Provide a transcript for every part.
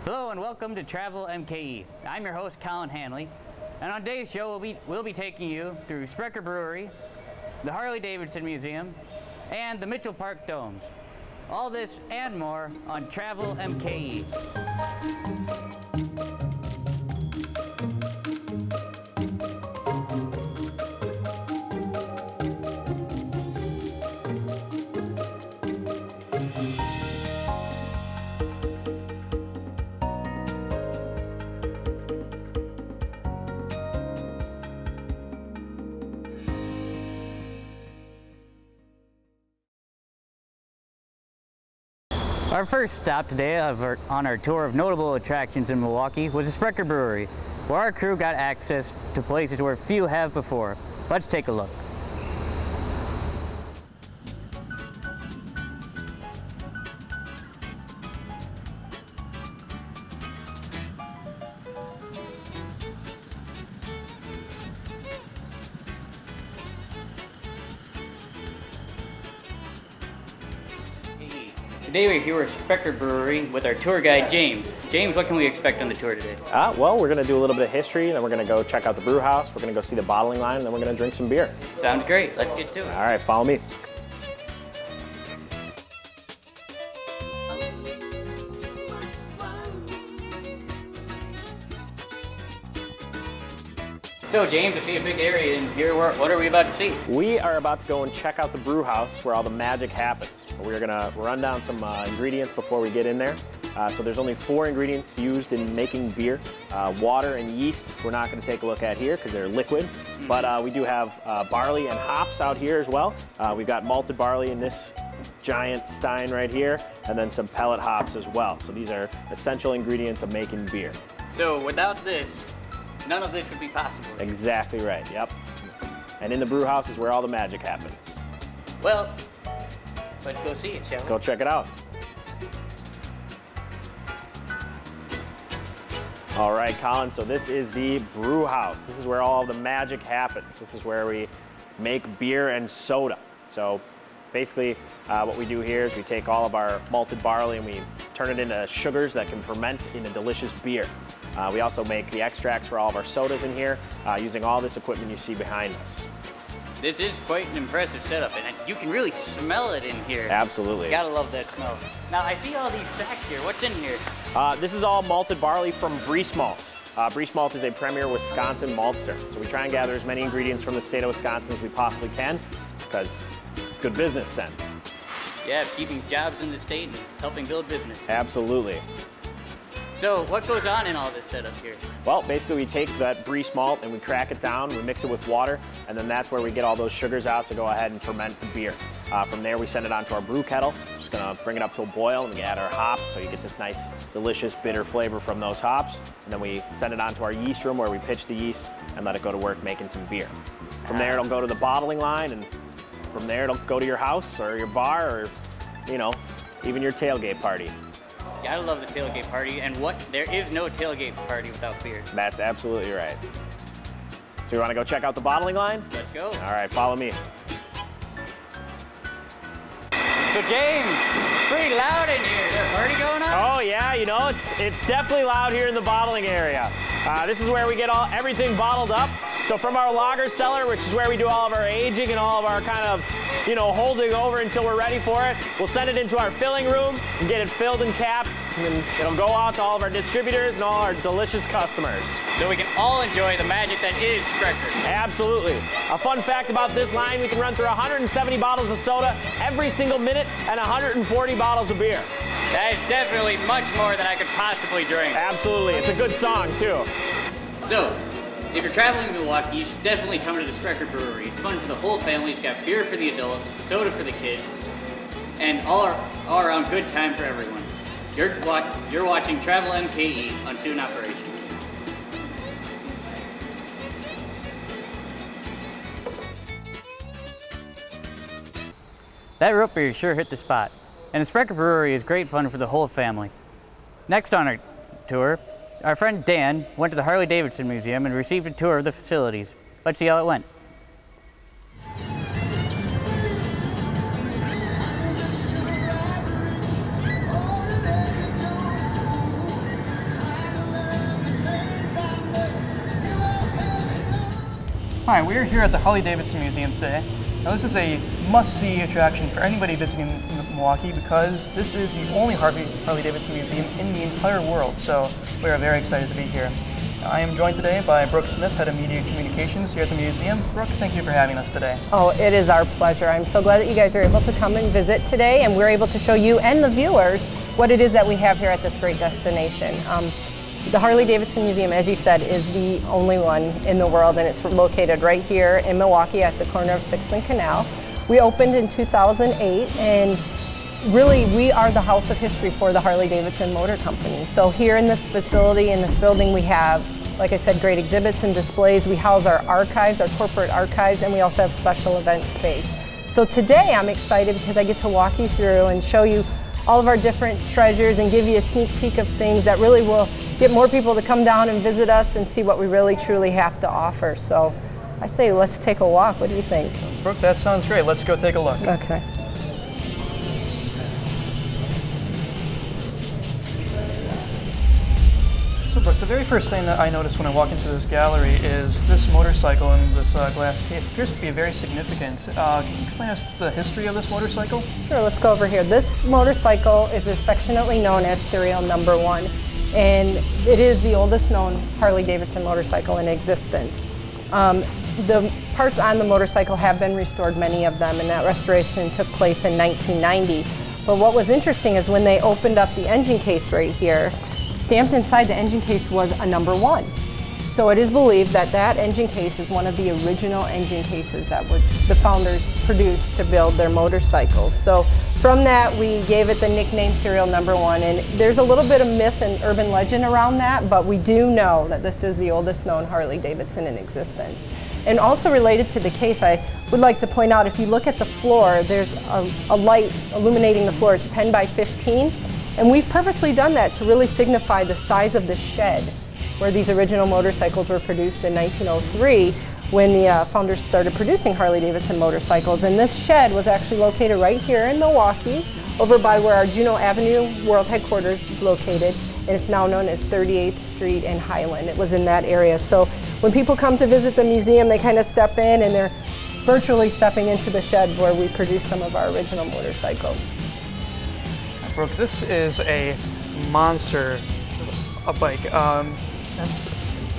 Hello and welcome to Travel MKE. I'm your host, Colin Hanley, and on today's show we'll be taking you through Sprecher Brewery, the Harley-Davidson Museum, and the Mitchell Park Domes. All this and more on Travel MKE. Our first stop today on our tour of notable attractions in Milwaukee was the Sprecher Brewery, where our crew got access to places where few have before. Let's take a look. Today we're here at Sprecher Brewery with our tour guide, James. James, what can we expect on the tour today? Well, we're going to do a little bit of history, then we're going to go check out the brew house, we're going to go see the bottling line, and then we're going to drink some beer. Sounds great. Let's get to it. All right, follow me. So James, I see a big area in here. What are we about to see? We are about to go and check out the brew house where all the magic happens. We're going to run down some ingredients before we get in there. So there's only 4 ingredients used in making beer. Water and yeast we're not going to take a look at here because they're liquid. But we do have barley and hops out here as well. We've got malted barley in this giant stein right here, and then some pellet hops as well. So these are essential ingredients of making beer. So without this, none of this would be possible. Exactly right, yep. And in the brew house is where all the magic happens. Well, let's go see it, shall we? Go check it out. All right, Colin, so this is the brew house. This is where all the magic happens. This is where we make beer and soda. So basically what we do here is we take all of our malted barley and we turn it into sugars that can ferment in a delicious beer. We also make the extracts for all of our sodas in here using all this equipment you see behind us. This is quite an impressive setup, and you can really smell it in here. Absolutely. Gotta love that smell. Now, I see all these sacks here. What's in here? This is all malted barley from Breeze Malt. Breeze Malt is a premier Wisconsin maltster. So we try and gather as many ingredients from the state of Wisconsin as we possibly can because it's good business sense. Yeah, keeping jobs in the state and helping build business. Absolutely. So what goes on in all this setup here? Well, basically we take that Breeze Malt and we crack it down, we mix it with water, and then that's where we get all those sugars out to go ahead and ferment the beer. From there we send it onto our brew kettle. We're just gonna bring it up to a boil and we add our hops so you get this nice, delicious, bitter flavor from those hops. And then we send it onto our yeast room where we pitch the yeast and let it go to work making some beer. From there it'll go to the bottling line, and from there it'll go to your house or your bar or, you know, even your tailgate party. I love the tailgate party, and there is no tailgate party without beer. That's absolutely right. So you want to go check out the bottling line? Let's go. All right, follow me. So James, it's pretty loud in here. Is there a party going on? Oh yeah, you know, it's definitely loud here in the bottling area. This is where we get everything bottled up. So from our lager cellar, which is where we do all of our aging and all of our kind of, you know, holding over until we're ready for it, we'll send it into our filling room and get it filled and capped, and then it'll go out to all of our distributors and all our delicious customers. So we can all enjoy the magic that is Sprecher. Absolutely. A fun fact about this line, we can run through 170 bottles of soda every single minute and 140 bottles of beer. That is definitely much more than I could possibly drink. Absolutely. It's a good song, too. So, if you're traveling to Milwaukee, you should definitely come to the Sprecher Brewery. It's fun for the whole family. It's got beer for the adults, soda for the kids, and all around good time for everyone. You're watching Travel MKE on Student Operations. That root beer sure hit the spot. And the Sprecher Brewery is great fun for the whole family. Next on our tour, our friend Dan went to the Harley-Davidson Museum and received a tour of the facilities. Let's see how it went. Hi, we're here at the Harley-Davidson Museum today. Now this is a must-see attraction for anybody visiting Milwaukee because this is the only Harley-Davidson museum in the entire world, so we are very excited to be here. Now, I am joined today by Brooke Smith, Head of Media Communications here at the museum. Brooke, thank you for having us today. Oh, it is our pleasure. I'm so glad that you guys are able to come and visit today, and we're able to show you and the viewers what it is that we have here at this great destination. The Harley-Davidson Museum, as you said, is the only one in the world, and it's located right here in Milwaukee at the corner of 6th and Canal. We opened in 2008, and really we are the house of history for the Harley-Davidson Motor Company. So here in this facility, in this building, we have, like I said, great exhibits and displays. We house our archives, our corporate archives, and we also have special event space. So today I'm excited because I get to walk you through and show you all of our different treasures and give you a sneak peek of things that really will get more people to come down and visit us and see what we really truly have to offer. So I say let's take a walk. What do you think? Brooke, that sounds great. Let's go take a look. Okay. So Brooke, the very first thing that I noticed when I walk into this gallery is this motorcycle in this glass case. It appears to be very significant. Can you explain us the history of this motorcycle? Sure, let's go over here. This motorcycle is affectionately known as serial number 1, and it is the oldest known Harley-Davidson motorcycle in existence. The parts on the motorcycle have been restored, many of them, and that restoration took place in 1990. But what was interesting is when they opened up the engine case right here, stamped inside the engine case was a number 1. So it is believed that that engine case is one of the original engine cases that the founders produced to build their motorcycles. So from that, we gave it the nickname serial number 1. And there's a little bit of myth and urban legend around that, but we do know that this is the oldest known Harley-Davidson in existence. And also related to the case, I would like to point out, if you look at the floor, there's a light illuminating the floor. It's 10 by 15. And we've purposely done that to really signify the size of the shed where these original motorcycles were produced in 1903 when the founders started producing Harley-Davidson motorcycles. And this shed was actually located right here in Milwaukee, over by where our Juneau Avenue World Headquarters is located, and it's now known as 38th Street and Highland. It was in that area. So when people come to visit the museum, they kind of step in and they're virtually stepping into the shed where we produced some of our original motorcycles. Brooke, this is a monster bike.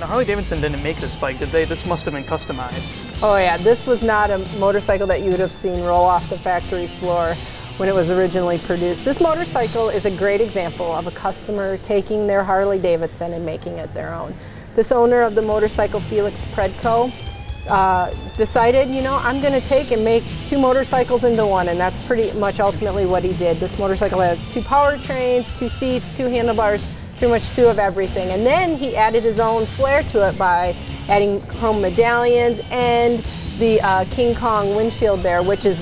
Now Harley-Davidson didn't make this bike, did they? This must have been customized. Oh yeah, this was not a motorcycle that you would have seen roll off the factory floor when it was originally produced. This motorcycle is a great example of a customer taking their Harley-Davidson and making it their own. This owner of the motorcycle, Felix Predko, decided, you know, I'm going to take and make 2 motorcycles into one, and that's pretty much ultimately what he did. This motorcycle has 2 powertrains, 2 seats, 2 handlebars, pretty much 2 of everything. And then he added his own flair to it by adding chrome medallions and the King Kong windshield there, which is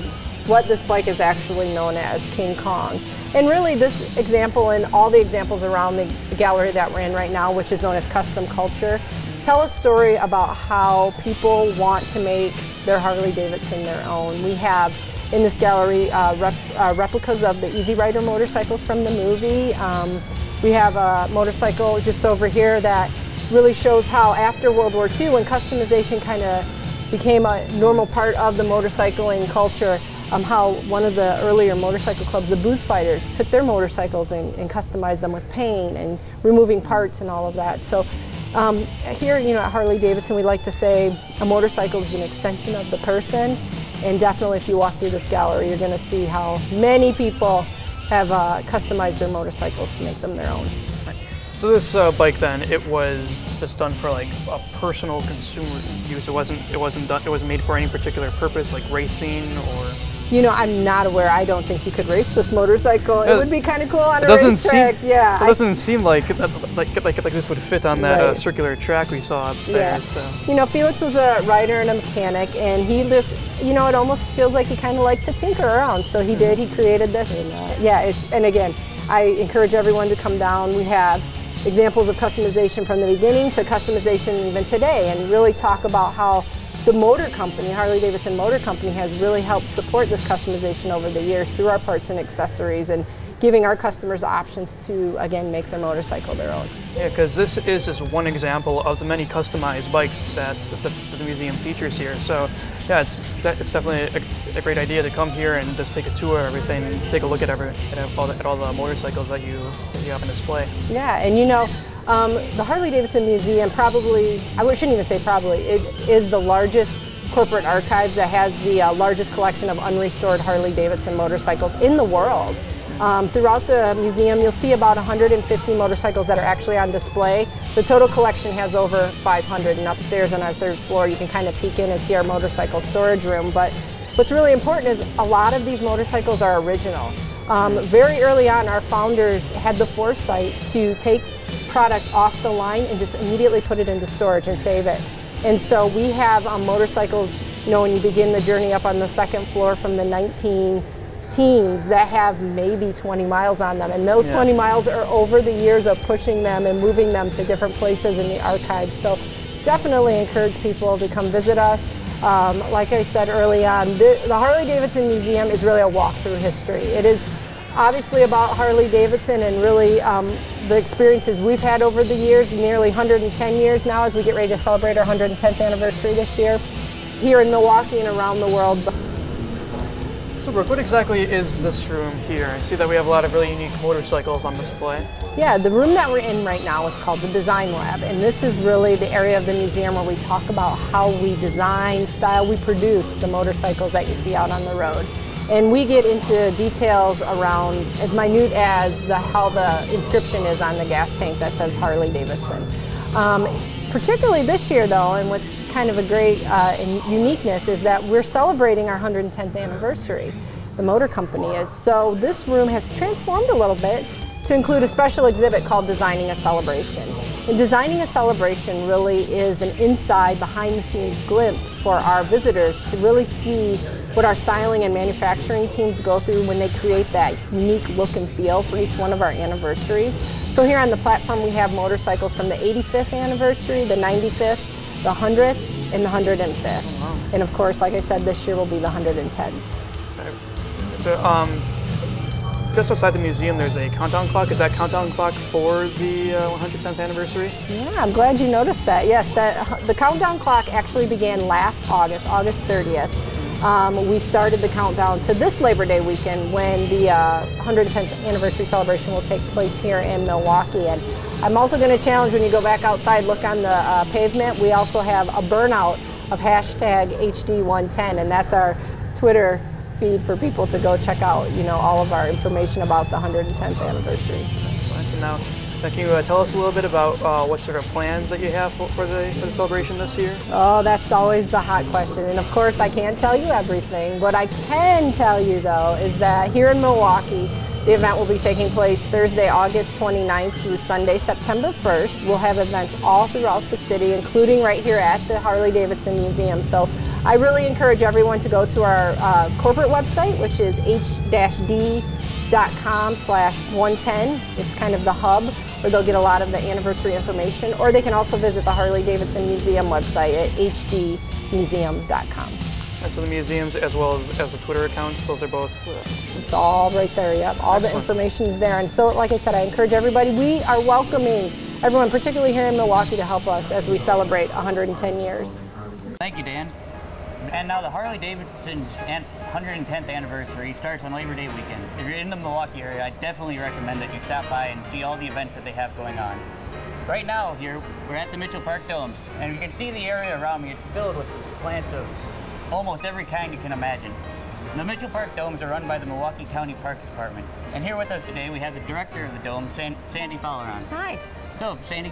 what this bike is actually known as, King Kong. And really this example and all the examples around the gallery that we're in right now, which is known as custom culture, tell a story about how people want to make their Harley-Davidson their own. We have in this gallery replicas of the Easy Rider motorcycles from the movie. We have a motorcycle just over here that really shows how after World War II, when customization kind of became a normal part of the motorcycling culture, how one of the earlier motorcycle clubs, the Booze Fighters, took their motorcycles and customized them with paint and removing parts and all of that. So here, you know, at Harley-Davidson, we like to say a motorcycle is an extension of the person, and definitely if you walk through this gallery, you're going to see how many people have customized their motorcycles to make them their own. So this bike then, it was just done for like a personal consumer use. It wasn't made for any particular purpose, like racing or. You know, I'm not aware. I don't think you could race this motorcycle. It would be kind of cool on a racetrack. Yeah. It doesn't seem like this would fit on that circular track we saw upstairs. Yeah. So. You know, Felix was a rider and a mechanic, and he just, you know, it almost feels like he kind of liked to tinker around. So he did. He created this. And, yeah. And again, I encourage everyone to come down. We have examples of customization from the beginning to customization even today, and really talk about how the motor company, Harley-Davidson Motor Company, has really helped support this customization over the years through our parts and accessories, and giving our customers options to, again, make their motorcycle their own. Yeah, because this is just one example of the many customized bikes that the museum features here. So yeah, it's definitely a great idea to come here and just take a tour of everything and take a look at all the motorcycles that you have on display. Yeah, and you know, the Harley-Davidson Museum probably, I shouldn't even say probably, it is the largest corporate archives that has the largest collection of unrestored Harley-Davidson motorcycles in the world. Throughout the museum, you'll see about 150 motorcycles that are actually on display. The total collection has over 500, and upstairs on our 3rd floor, you can kind of peek in and see our motorcycle storage room. But what's really important is a lot of these motorcycles are original. Very early on, our founders had the foresight to take product off the line and just immediately put it into storage and save it. And so we have motorcycles, you know, when you begin the journey up on the 2nd floor from the 19-teens that have maybe 20 miles on them. And those 20 miles are over the years of pushing them and moving them to different places in the archives. So definitely encourage people to come visit us. Like I said early on, the Harley-Davidson Museum is really a walk through history. It is obviously about Harley-Davidson and really the experiences we've had over the years, nearly 110 years now as we get ready to celebrate our 110th anniversary this year, here in Milwaukee and around the world. So Brooke, what exactly is this room here? I see that we have a lot of really unique motorcycles on display. Yeah, the room that we're in right now is called the Design Lab, and this is really the area of the museum where we talk about how we design, style, we produce the motorcycles that you see out on the road. And we get into details around as minute as how the inscription is on the gas tank that says Harley-Davidson. Particularly this year though, and what's kind of a great uniqueness is that we're celebrating our 110th anniversary, the motor company is. So this room has transformed a little bit to include a special exhibit called Designing a Celebration. And Designing a Celebration really is an inside, behind-the-scenes glimpse for our visitors to really see what our styling and manufacturing teams go through when they create that unique look and feel for each one of our anniversaries. So here on the platform we have motorcycles from the 85th anniversary, the 95th, the 100th, and the 105th. Oh, wow. And of course, like I said, this year will be the 110th. Okay. So, just outside the museum there's a countdown clock. Is that countdown clock for the 110th anniversary? Yeah, I'm glad you noticed that. Yes, the countdown clock actually began last August 30th. We started the countdown to this Labor Day weekend when the 110th anniversary celebration will take place here in Milwaukee. And I'm also going to challenge, when you go back outside, look on the pavement. We also have a burnout of hashtag HD110, and that's our Twitter feed for people to go check out, you know, all of our information about the 110th anniversary. Excellent. And now, can you tell us a little bit about what sort of plans that you have for the celebration this year? Oh, that's always the hot question. And of course, I can't tell you everything. What I can tell you, though, is that here in Milwaukee, the event will be taking place Thursday, August 29th through Sunday, September 1st. We'll have events all throughout the city, including right here at the Harley-Davidson Museum. So I really encourage everyone to go to our corporate website, which is h-d.com/110. It's kind of the hub where they'll get a lot of the anniversary information, or they can also visit the Harley-Davidson Museum website at hdmuseum.com. And so the museums as well as the Twitter accounts, those are both? It's all right there, yep. All Excellent. The information is there. And so, like I said, I encourage everybody, we are welcoming everyone, particularly here in Milwaukee, to help us as we celebrate 110 years. Thank you, Dan. And now the Harley-Davidson 110th anniversary starts on Labor Day weekend. If you're in the Milwaukee area, I definitely recommend that you stop by and see all the events that they have going on. Right now, here, we're at the Mitchell Park Domes, and you can see the area around me. It's filled with plants of almost every kind you can imagine. The Mitchell Park Domes are run by the Milwaukee County Parks Department. And here with us today, we have the director of the Dome, Sandy Fowleron. Hi. So, Sandy,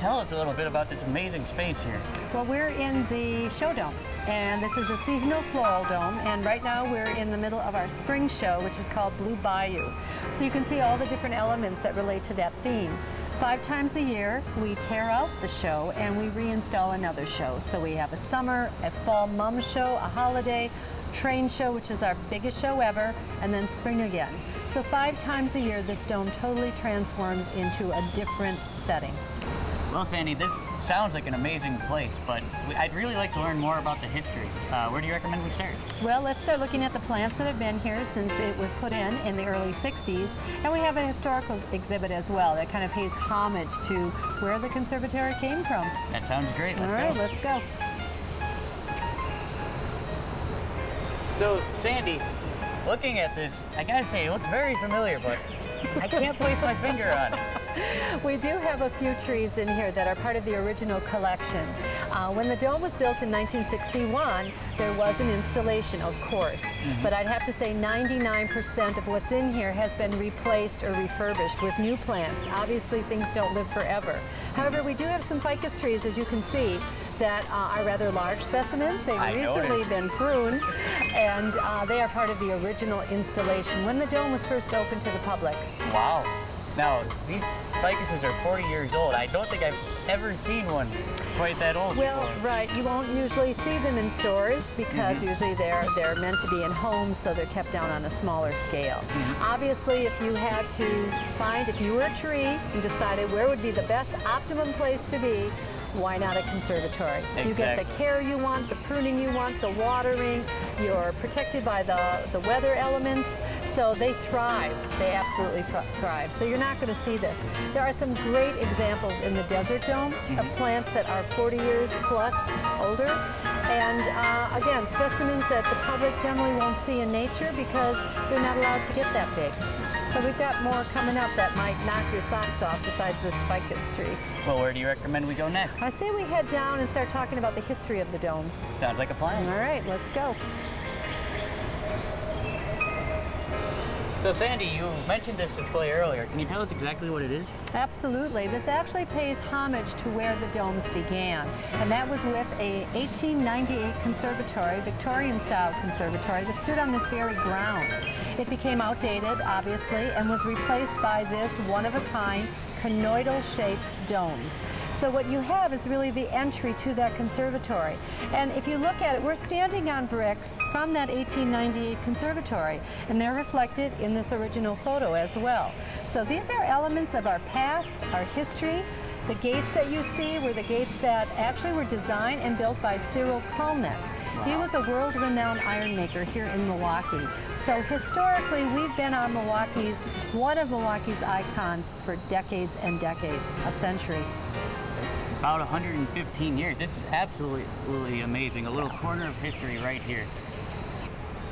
tell us a little bit about this amazing space here. Well, we're in the show dome, and this is a seasonal floral dome, and right now we're in the middle of our spring show, which is called Blue Bayou. So you can see all the different elements that relate to that theme. 5 times a year, we tear out the show and we reinstall another show. So we have a summer, a fall mum show, a holiday, train show, which is our biggest show ever, and then spring again. So 5 times a year, this dome totally transforms into a different setting. Well, Sandy, this sounds like an amazing place, but I'd really like to learn more about the history. Where do you recommend we start? Well, let's start looking at the plants that have been here since it was put in the early 60s. And we have a historical exhibit as well that kind of pays homage to where the conservatory came from. That sounds great. All right, let's go. So, Sandy, looking at this, I gotta say, it looks very familiar, but I can't place my finger on it. We do have a few trees in here that are part of the original collection. When the dome was built in 1961, there was an installation, of course, but I'd have to say 99% of what's in here has been replaced or refurbished with new plants. Obviously, things don't live forever. However, we do have some ficus trees, as you can see, that are rather large specimens. They've recently been pruned, and they are part of the original installation when the dome was first opened to the public. Wow. Now, these ficuses are 40 years old. I don't think I've ever seen one quite that old Well, before. right. You won't usually see them in stores because usually they're meant to be in homes, so they're kept down on a smaller scale. Obviously, if you had to find, if you were a tree and decided where would be the best optimum place to be, why not a conservatory? Exactly. You get the care you want, the pruning you want, the watering. You're protected by the weather elements, so they thrive. They absolutely thrive. So you're not going to see this. There are some great examples in the Desert Dome of plants that are 40 years plus older. And again, specimens that the public generally won't see in nature because they're not allowed to get that big. So we've got more coming up that might knock your socks off besides this ficus tree. Well, where do you recommend we go next? I say we head down and start talking about the history of the domes. Sounds like a plan. All right, let's go. So, Sandy, you mentioned this display earlier. Can you tell us exactly what it is? Absolutely. This actually pays homage to where the domes began. And that was with a 1898 conservatory, Victorian-style conservatory, that stood on this very ground. It became outdated, obviously, and was replaced by this one-of-a-kind conoidal-shaped domes. So what you have is really the entry to that conservatory. And if you look at it, we're standing on bricks from that 1898 conservatory, and they're reflected in this original photo as well. So these are elements of our past, our history. The gates that you see were the gates that actually were designed and built by Cyril Kolnick. He was a world-renowned iron maker here in Milwaukee. So historically, we've been on one of Milwaukee's icons for decades and decades, a century. About 115 years. This is absolutely amazing. A little corner of history right here.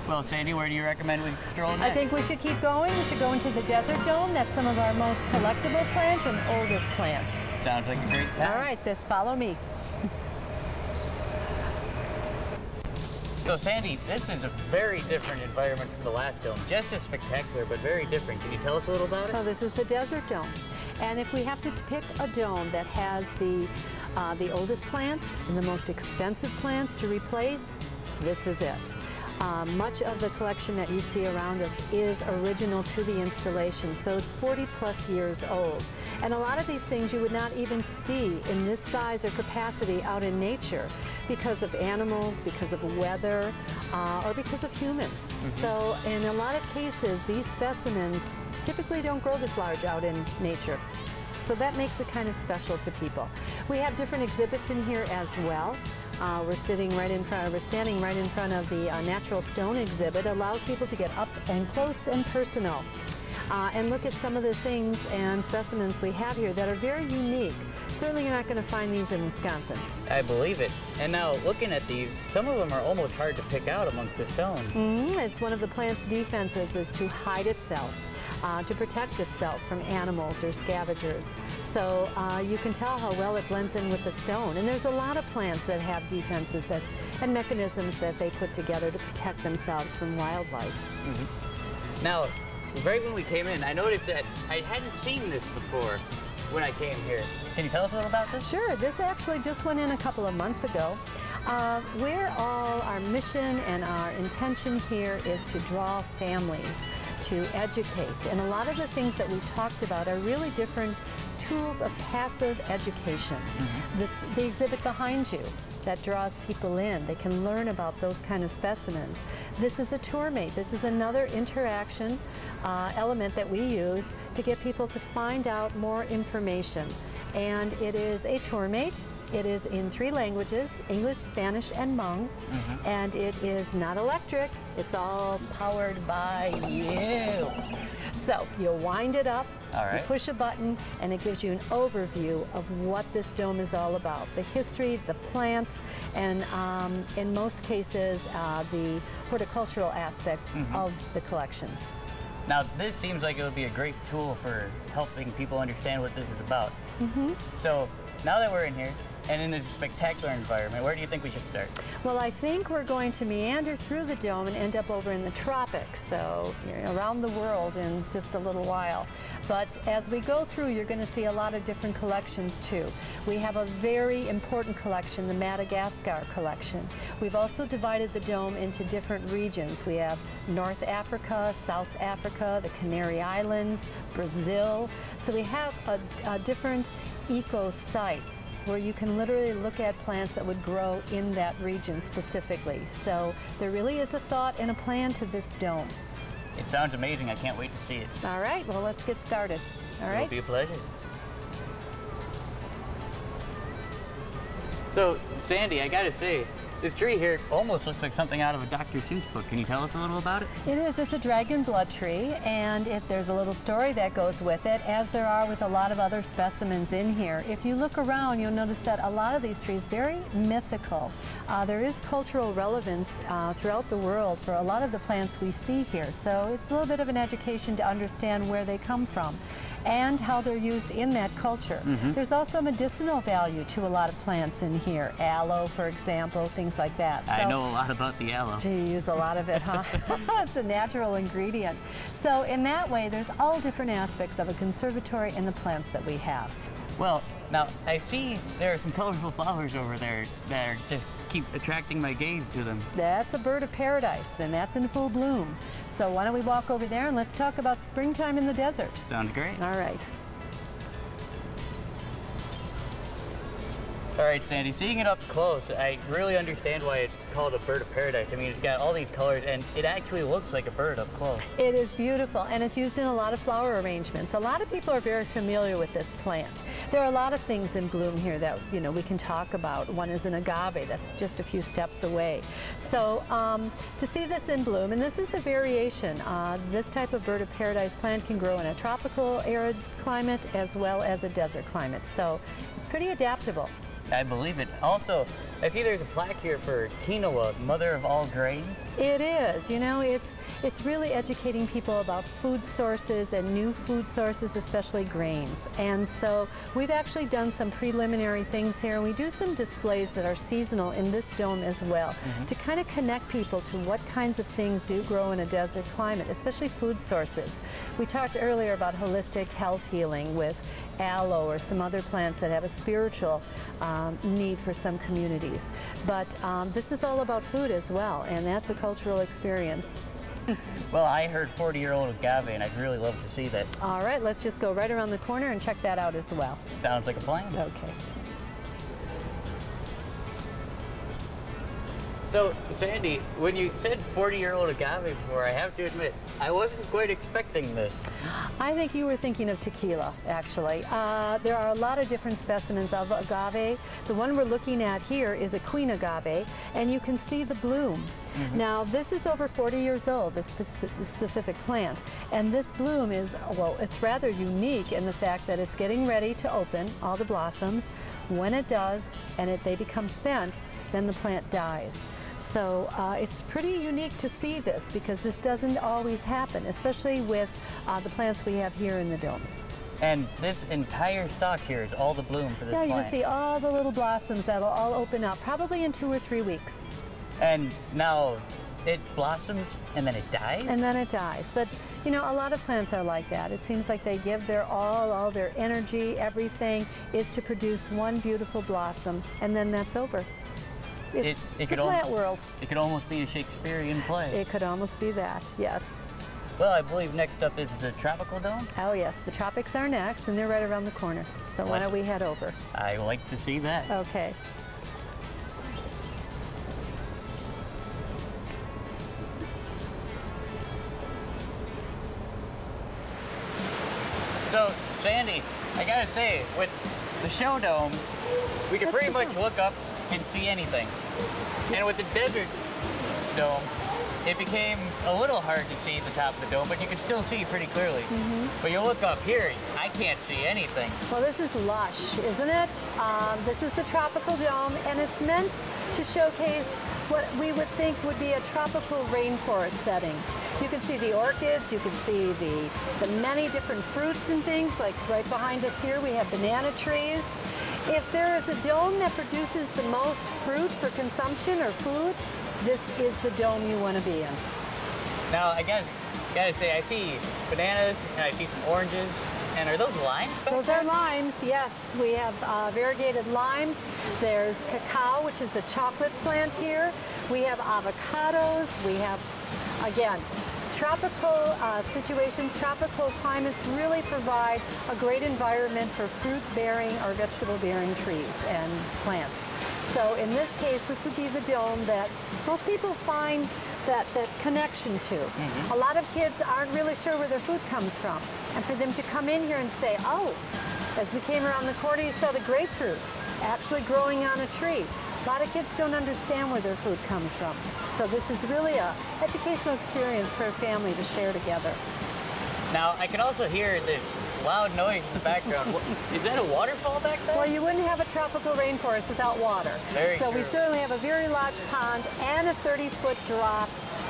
Well, Sandy, where do you recommend we stroll next? I think we should keep going. We should go into the Desert Dome. That's some of our most collectible plants and oldest plants. Sounds like a great time. All right, follow me. So, Sandy, this is a very different environment from the last dome. Just as spectacular, but very different. Can you tell us a little about it? So this is the Desert Dome. And if we have to pick a dome that has the oldest plants and the most expensive plants to replace, this is it. Much of the collection that you see around us is original to the installation, so it's 40 plus years old. And a lot of these things you would not even see in this size or capacity out in nature because of animals, because of weather, or because of humans. So in a lot of cases, these specimens typically don't grow this large out in nature. So that makes it kind of special to people. We have different exhibits in here as well. We're standing right in front of the natural stone exhibit. Allows people to get up and close and personal and look at some of the things and specimens we have here that are very unique. Certainly you're not going to find these in Wisconsin. I believe it. And now, looking at these, some of them are almost hard to pick out amongst the stone. It's one of the plant's defenses is to hide itself, to protect itself from animals or scavengers. So you can tell how well it blends in with the stone. And there's a lot of plants that have defenses and mechanisms that they put together to protect themselves from wildlife. Now, right when we came in, I noticed that I hadn't seen this before when I came here. Can you tell us a little about this? Sure. This actually just went in a couple of months ago. Our mission and our intention here is to draw families, to educate. And a lot of the things that we talked about are really different tools of passive education. The exhibit behind you that draws people in. They can learn about those kind of specimens. This is a tour mate. This is another interaction element that we use to get people to find out more information. And it is a tour mate. It is in 3 languages, English, Spanish, and Hmong, and it is not electric. It's all powered by you. So you wind it up, you push a button, and it gives you an overview of what this dome is all about. The history, the plants, and in most cases, the horticultural aspect of the collections. Now, this seems like it would be a great tool for helping people understand what this is about. So, now that we're in here, and in this spectacular environment, where do you think we should start? Well, I think we're going to meander through the dome and end up over in the tropics, so around the world in just a little while. But as we go through, you're going to see a lot of different collections too. We have a very important collection, the Madagascar collection. We've also divided the dome into different regions. We have North Africa, South Africa, the Canary Islands, Brazil. So we have a different eco sites where you can literally look at plants that would grow in that region specifically. So there really is a thought and a plan to this dome. It sounds amazing. I can't wait to see it. All right, well, let's get started. All right? It'll be a pleasure. So, Sandy, I gotta say, this tree here almost looks like something out of a Dr. Seuss book. Can you tell us a little about it? It is. It's a dragon blood tree, and there's a little story that goes with it, as there are with a lot of other specimens in here. If you look around, you'll notice that a lot of these trees, very mythical. There is cultural relevance throughout the world for a lot of the plants we see here, so it's a little bit of an education to understand where they come from and how they're used in that culture. There's also medicinal value to a lot of plants in here. Aloe, for example, things like that. I know a lot about the aloe. Do you use a lot of it, huh? It's a natural ingredient. So in that way, there's all different aspects of a conservatory and the plants that we have. Well, now, I see there are some colorful flowers over there that are just keep attracting my gaze to them. That's a bird of paradise, and that's in full bloom. So why don't we walk over there and let's talk about springtime in the desert. Sounds great. All right. All right, Sandy, seeing it up close, I really understand why it's called a bird of paradise. I mean, it's got all these colors, and it actually looks like a bird up close. It is beautiful, and it's used in a lot of flower arrangements. A lot of people are very familiar with this plant. There are a lot of things in bloom here that, we can talk about. One is an agave that's just a few steps away. So to see this in bloom, and this is a variation, this type of bird of paradise plant can grow in a tropical arid climate as well as a desert climate. So it's pretty adaptable. I believe it. Also, I see there's a plaque here for quinoa, mother of all grains. It is. It's really educating people about food sources and new food sources, especially grains. And so we've actually done some preliminary things here, and we do some displays that are seasonal in this dome as well, to kind of connect people to what kinds of things do grow in a desert climate, especially food sources. We talked earlier about holistic health healing with aloe or some other plants that have a spiritual need for some communities. But this is all about food as well, and that's a cultural experience. Well, I heard 40-year-old agave, and I'd really love to see that. All right, let's just go right around the corner and check that out as well. Sounds like a plan. Okay. So, Sandy, when you said 40-year-old agave before, I have to admit, I wasn't quite expecting this. I think you were thinking of tequila, actually. There are a lot of different specimens of agave. The one we're looking at here is a queen agave, and you can see the bloom. Now, this is over 40 years old, this specific plant, and this bloom is, well, it's rather unique in the fact that it's getting ready to open, all the blossoms. When it does, and they become spent, then the plant dies. So it's pretty unique to see this because this doesn't always happen, especially with the plants we have here in the domes. And this entire stalk here is all the bloom for this plant. Yeah, you can see all the little blossoms that'll all open up, probably in 2 or 3 weeks. And now it blossoms and then it dies? And then it dies. But, a lot of plants are like that. It seems like they give their all their energy, everything is to produce one beautiful blossom, and then that's over. It's the plant world. It could almost be a Shakespearean play. It could almost be that, yes. Well, I believe next up is the tropical dome? Oh yes, the tropics are next, and they're right around the corner. So why don't we head over? I like to see that. Okay. So, Sandy, I gotta say, with the show dome, we can pretty much look up and see anything. And with the desert dome, it became a little hard to see the top of the dome, but you can still see pretty clearly. But you look up here, I can't see anything. Well, this is lush, isn't it? This is the tropical dome, and it's meant to showcase what we would think would be a tropical rainforest setting. You can see the orchids, you can see the many different fruits and things, like right behind us here we have banana trees. If there is a dome that produces the most fruit for consumption or food, this is the dome you want to be in. Now, I gotta say, I see bananas and I see some oranges. And are those limes? Those are limes, yes. We have variegated limes. There's cacao, which is the chocolate plant here. We have avocados. We have, again, tropical situations, tropical climates really provide a great environment for fruit-bearing or vegetable-bearing trees and plants. So in this case, this would be the dome that most people find that connection to. A lot of kids aren't really sure where their food comes from. And for them to come in here and say, oh, as we came around the corner, you saw the grapefruit actually growing on a tree. A lot of kids don't understand where their food comes from. So this is really an educational experience for a family to share together. Now, I can also hear this loud noise in the background. Is that a waterfall back there? Well, you wouldn't have a tropical rainforest without water. Very so true. We certainly have a very large pond and a 30-foot drop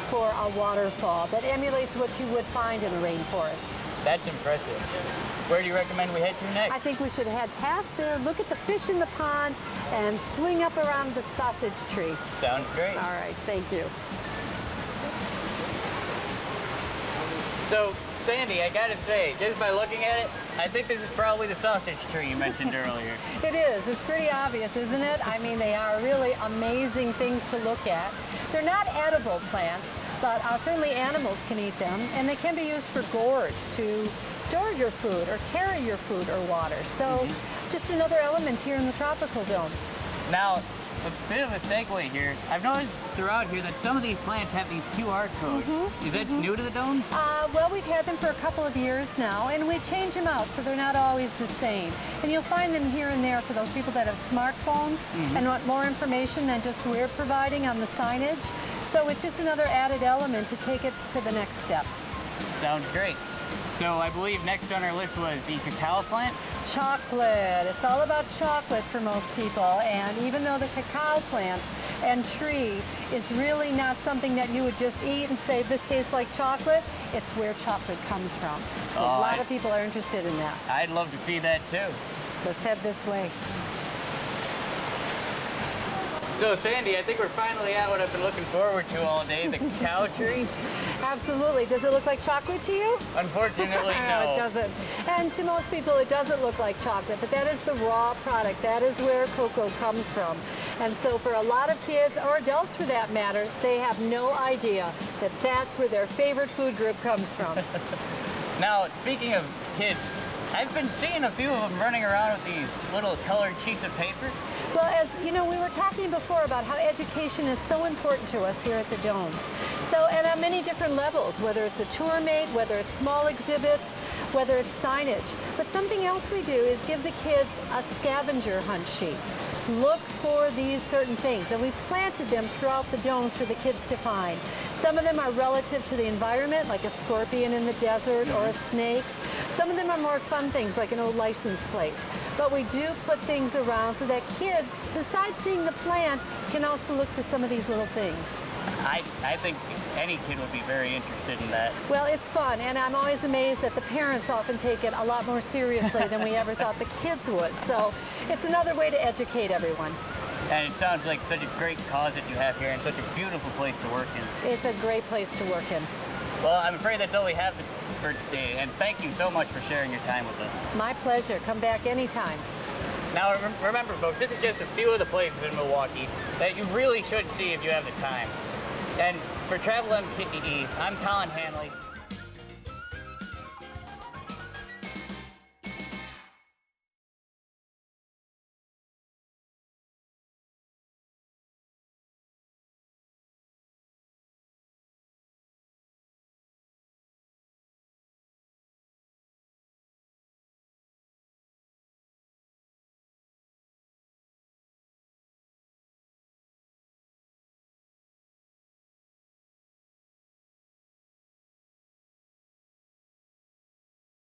for a waterfall that emulates what you would find in a rainforest. That's impressive. Where do you recommend we head to next? I think we should head past there, look at the fish in the pond, and swing up around the sausage tree. Sounds great. All right, thank you. So, Sandy, I gotta say, just by looking at it, I think this is probably the sausage tree you mentioned earlier. It is. It's pretty obvious, isn't it? I mean, they are really amazing things to look at. They're not edible plants, but certainly animals can eat them, and they can be used for gourds to store your food or carry your food or water. So just another element here in the tropical dome. Now, a bit of a segue here. I've noticed throughout here that some of these plants have these QR codes. Is that new to the dome? Well, we've had them for a couple of years now, and we change them out so they're not always the same. And you'll find them here and there for those people that have smartphones and want more information than just we're providing on the signage. So it's just another added element to take it to the next step. Sounds great. So I believe next on our list was the cacao plant. Chocolate. It's all about chocolate for most people, and even though the cacao plant and tree is really not something that you would just eat and say this tastes like chocolate, it's where chocolate comes from. So a lot of people are interested in that. I'd love to see that too. Let's head this way. So Sandy, I think we're finally at what I've been looking forward to all day, the cacao tree. Absolutely. Does it look like chocolate to you? Unfortunately, no. No, it doesn't. And to most people, it doesn't look like chocolate, but that is the raw product. That is where cocoa comes from. And so for a lot of kids, or adults for that matter, they have no idea that that's where their favorite food group comes from. Now, speaking of kids, I've been seeing a few of them running around with these little colored sheets of paper. Well, as you know, we were talking before about how education is so important to us here at the Domes. So, and on many different levels, whether it's a tour mate, whether it's small exhibits, whether it's signage. But something else we do is give the kids a scavenger hunt sheet. Look for these certain things, and we've planted them throughout the domes for the kids to find. Some of them are relative to the environment, like a scorpion in the desert or a snake. Some of them are more fun things, like an old license plate. But we do put things around so that kids, besides seeing the plant, can also look for some of these little things. I think any kid would be very interested in that. Well, it's fun, and I'm always amazed that the parents often take it a lot more seriously than we ever thought the kids would. So it's another way to educate everyone. And it sounds like such a great cause that you have here and such a beautiful place to work in. It's a great place to work in. Well, I'm afraid that's all we have for today, and thank you so much for sharing your time with us. My pleasure. Come back anytime. Now, remember, folks, this is just a few of the places in Milwaukee that you really should see if you have the time. And for Travel MKE, I'm Colin Hanley.